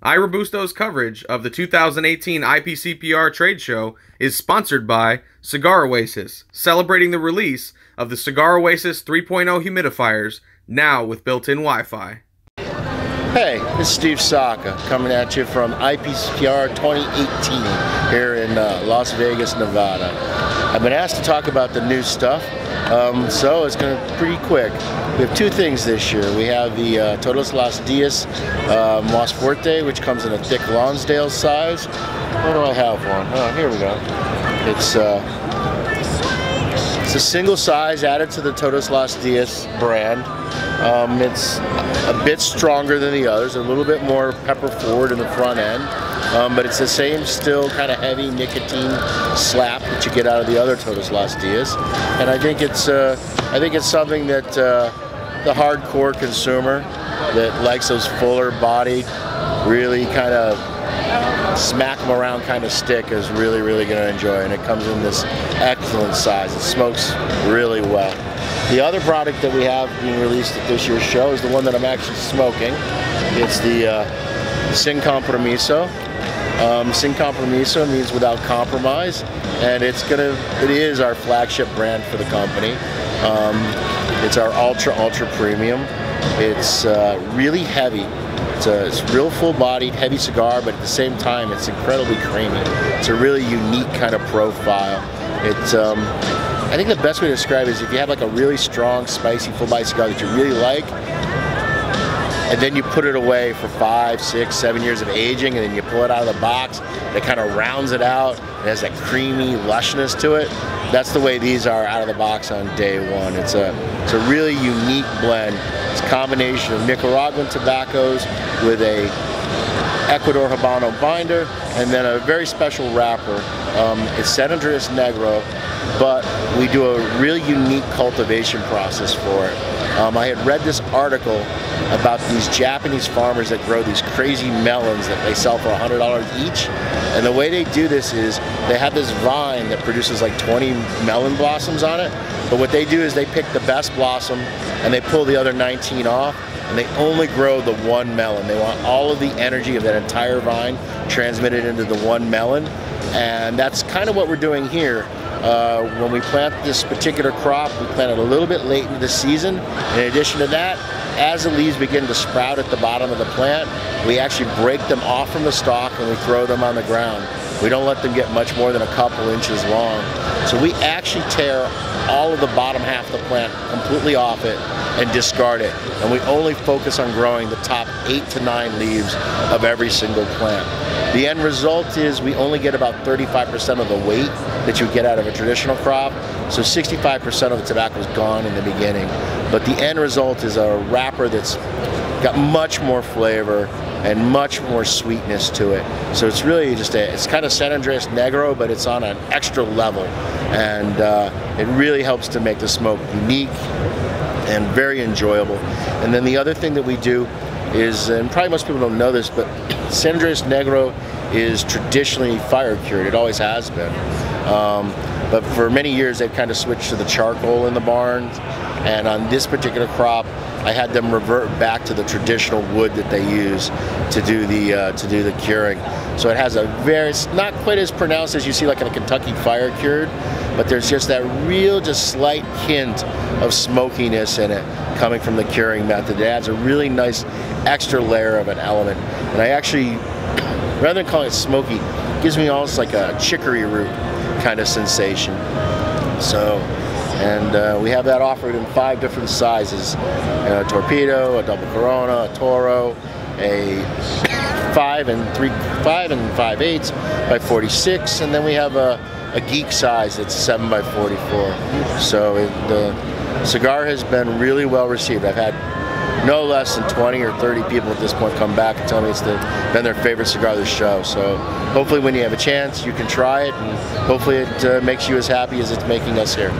iRobusto's coverage of the 2018 IPCPR trade show is sponsored by Cigar Oasis, celebrating the release of the Cigar Oasis 3.0 humidifiers, now with built-in Wi-Fi. Hey, this is Steve Saka coming at you from IPCPR 2018 here in Las Vegas, Nevada. I've been asked to talk about the new stuff, so it's going to be pretty quick. We have two things this year. We have the Todos Los Dias Mas Fuerte, which comes in a thick Lonsdale size. Where do I have one? Oh, here we go. It's a single size added to the Todos Los Dias brand. It's a bit stronger than the others, a little bit more pepper forward in the front end, but it's the same still kind of heavy nicotine slap that you get out of the other Todos Los Dias. And I think it's something that the hardcore consumer that likes those fuller bodied, really kind of smack them around kind of stick is really going to enjoy, and it comes in this excellent size. It smokes really well. The other product that we have being released at this year's show is the one that I'm actually smoking. It's the Sin Compromiso. Sin Compromiso means without compromise, and it is our flagship brand for the company. It's our ultra premium. It's really heavy. It's real full-bodied, heavy cigar, but at the same time, it's incredibly creamy. It's a really unique kind of profile. It's I think the best way to describe it is if you have like a really strong, spicy, full-bodied cigar that you really like, and then you put it away for 5, 6, 7 years of aging, and then you pull it out of the box, and it kind of rounds it out. It has that creamy lushness to it. That's the way these are out of the box on day one. It's a really unique blend. It's a combination of Nicaraguan tobaccos with a Ecuador Habano binder, and then a very special wrapper. It's San Andreas Negro, but we do a really unique cultivation process for it. I had read this article about these Japanese farmers that grow these crazy melons that they sell for $100 each. And the way they do this is they have this vine that produces like 20 melon blossoms on it. But what they do is they pick the best blossom and they pull the other 19 off, and they only grow the one melon. They want all of the energy of that entire vine transmitted into the one melon. And that's kind of what we're doing here. When we plant this particular crop, we plant it a little bit late into the season. In addition to that, as the leaves begin to sprout at the bottom of the plant, we actually break them off from the stalk and we throw them on the ground. We don't let them get much more than a couple inches long. So we actually tear all of the bottom half of the plant completely off it and discard it. And we only focus on growing the top 8 to 9 leaves of every single plant. The end result is we only get about 35% of the weight that you get out of a traditional crop. So 65% of the tobacco is gone in the beginning. But the end result is a wrapper that's got much more flavor and much more sweetness to it. So it's really just it's kind of San Andreas Negro, but it's on an extra level. And it really helps to make the smoke unique and very enjoyable. And then the other thing that we do is, and probably most people don't know this, but San Andreas Negro is traditionally fire cured. It always has been. But for many years they've kind of switched to the charcoal in the barns, and on this particular crop I had them revert back to the traditional wood that they use to do the curing. So it has a it's not quite as pronounced as you see like in a Kentucky fire cured, but there's just that real, just slight hint of smokiness in it coming from the curing method. It adds a really nice extra layer of an element. And I actually, rather than calling it smoky, it gives me almost like a chicory root kind of sensation. So, and we have that offered in 5 different sizes: a torpedo, a double Corona, a Toro, a 5 5/8 by 46, and then we have a geek size that's 7 by 44. So the cigar has been really well received. I've had no less than 20 or 30 people at this point come back and tell me it's been their favorite cigar of the show. So hopefully when you have a chance, you can try it, and hopefully it makes you as happy as it's making us here.